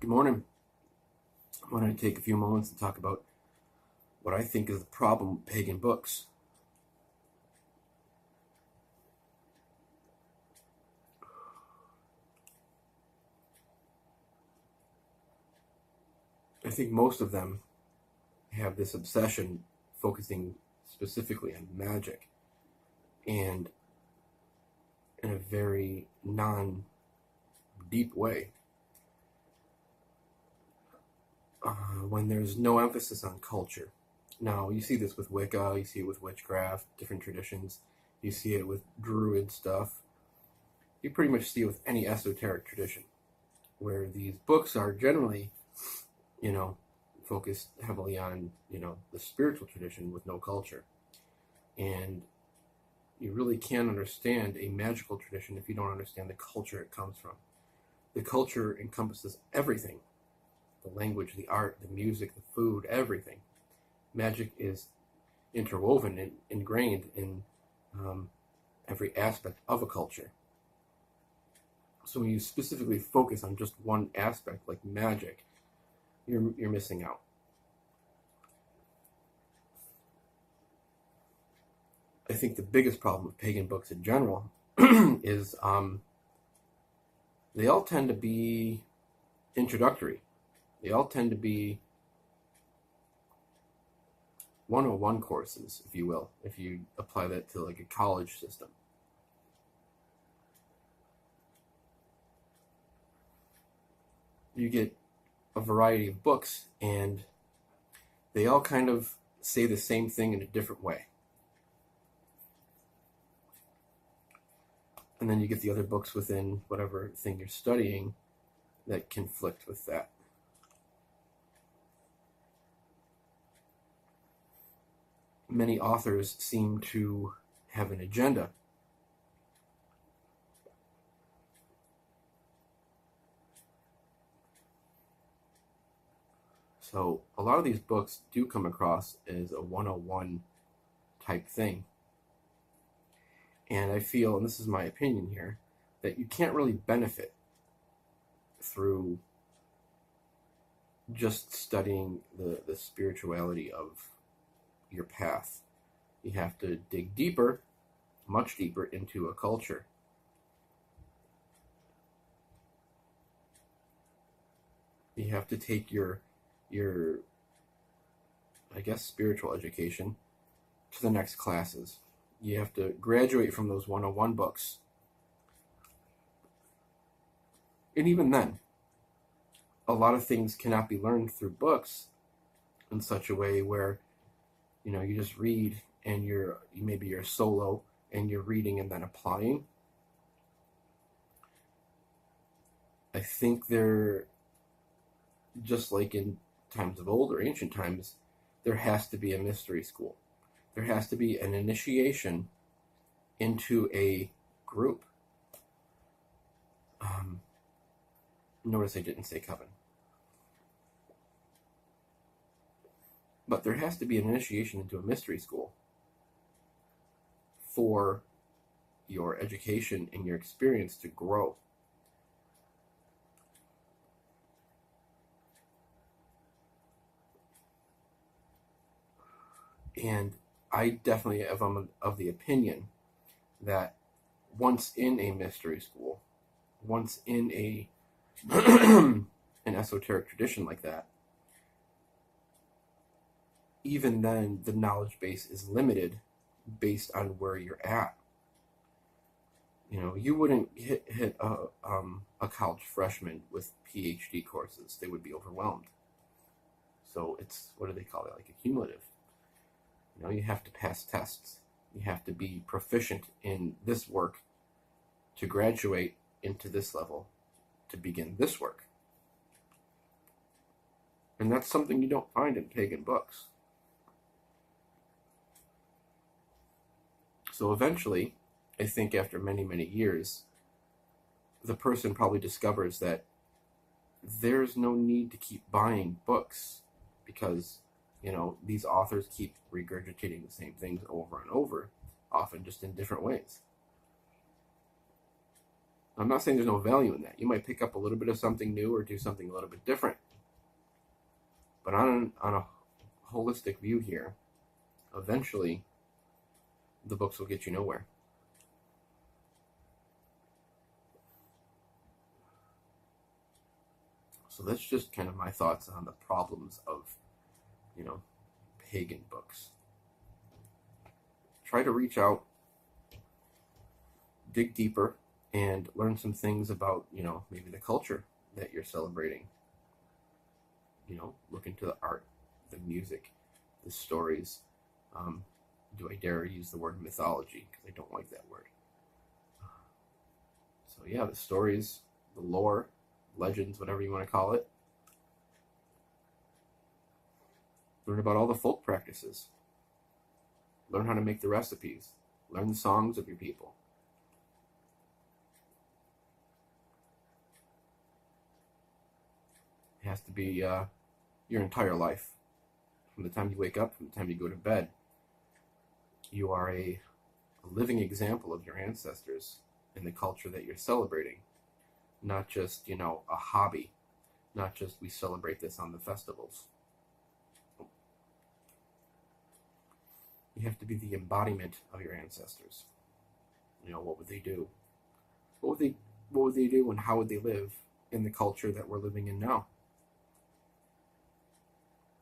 Good morning. I want to take a few moments to talk about what I think is the problem with pagan books. I think most of them have this obsession focusing specifically on magic and in a very non-deep way. When there's no emphasis on culture. Now, you see this with Wicca, you see it with witchcraft, different traditions, you see it with Druid stuff. You pretty much see it with any esoteric tradition, where these books are generally, focused heavily on, the spiritual tradition with no culture. And you really can't understand a magical tradition if you don't understand the culture it comes from. The culture encompasses everything. The language, the art, the music, the food, everything. Magic is interwoven and ingrained in every aspect of a culture. So when you specifically focus on just one aspect, like magic, you're missing out. I think the biggest problem with pagan books in general is they all tend to be introductory. They all tend to be 101 courses, if you will, if you apply that to like a college system. You get a variety of books, and they all kind of say the same thing in a different way. And then you get the other books within whatever thing you're studying that conflict with that. Many authors seem to have an agenda. So a lot of these books do come across as a 101 type thing. And I feel, and this is my opinion here, that you can't really benefit through just studying the spirituality of your path. You have to dig deeper, much deeper, into a culture. You have to take your I guess spiritual education to the next classes. You have to graduate from those 101 books. And even then, a lot of things cannot be learned through books in such a way where you just read and maybe you're solo and you're reading and then applying. I think they're just like in times of old or ancient times, there has to be a mystery school. There has to be an initiation into a group. Notice I didn't say coven. But there has to be an initiation into a mystery school for your education and your experience to grow. And I definitely am of the opinion that once in a mystery school, once in an esoteric tradition like that, even then the knowledge base is limited based on where you're at. You wouldn't hit a college freshman with PhD courses. They would be overwhelmed. So it's, what do they call it, like a cumulative. You have to pass tests. You have to be proficient in this work to graduate into this level, to begin this work. And that's something you don't find in pagan books. So eventually, I think after many, many years, the person probably discovers that there's no need to keep buying books because these authors keep regurgitating the same things over and over, often just in different ways. I'm not saying there's no value in that. You might pick up a little bit of something new or do something a little bit different. But on a holistic view here, eventually the books will get you nowhere. So that's just kind of my thoughts on the problems of, pagan books. Try to reach out, dig deeper, and learn some things about, maybe the culture that you're celebrating. Look into the art, the music, the stories. Do I dare use the word mythology? Because I don't like that word. So yeah, the stories, the lore, legends, whatever you want to call it. Learn about all the folk practices. Learn how to make the recipes. Learn the songs of your people. It has to be your entire life. From the time you wake up, from the time you go to bed. You are a living example of your ancestors and the culture that you're celebrating. Not just, a hobby. Not just we celebrate this on the festivals. You have to be the embodiment of your ancestors. What would they do? What would they do and how would they live in the culture that we're living in now?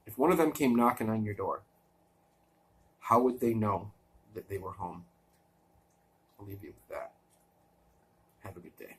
If one of them came knocking on your door, how would they know that they were home? I'll leave you with that. Have a good day.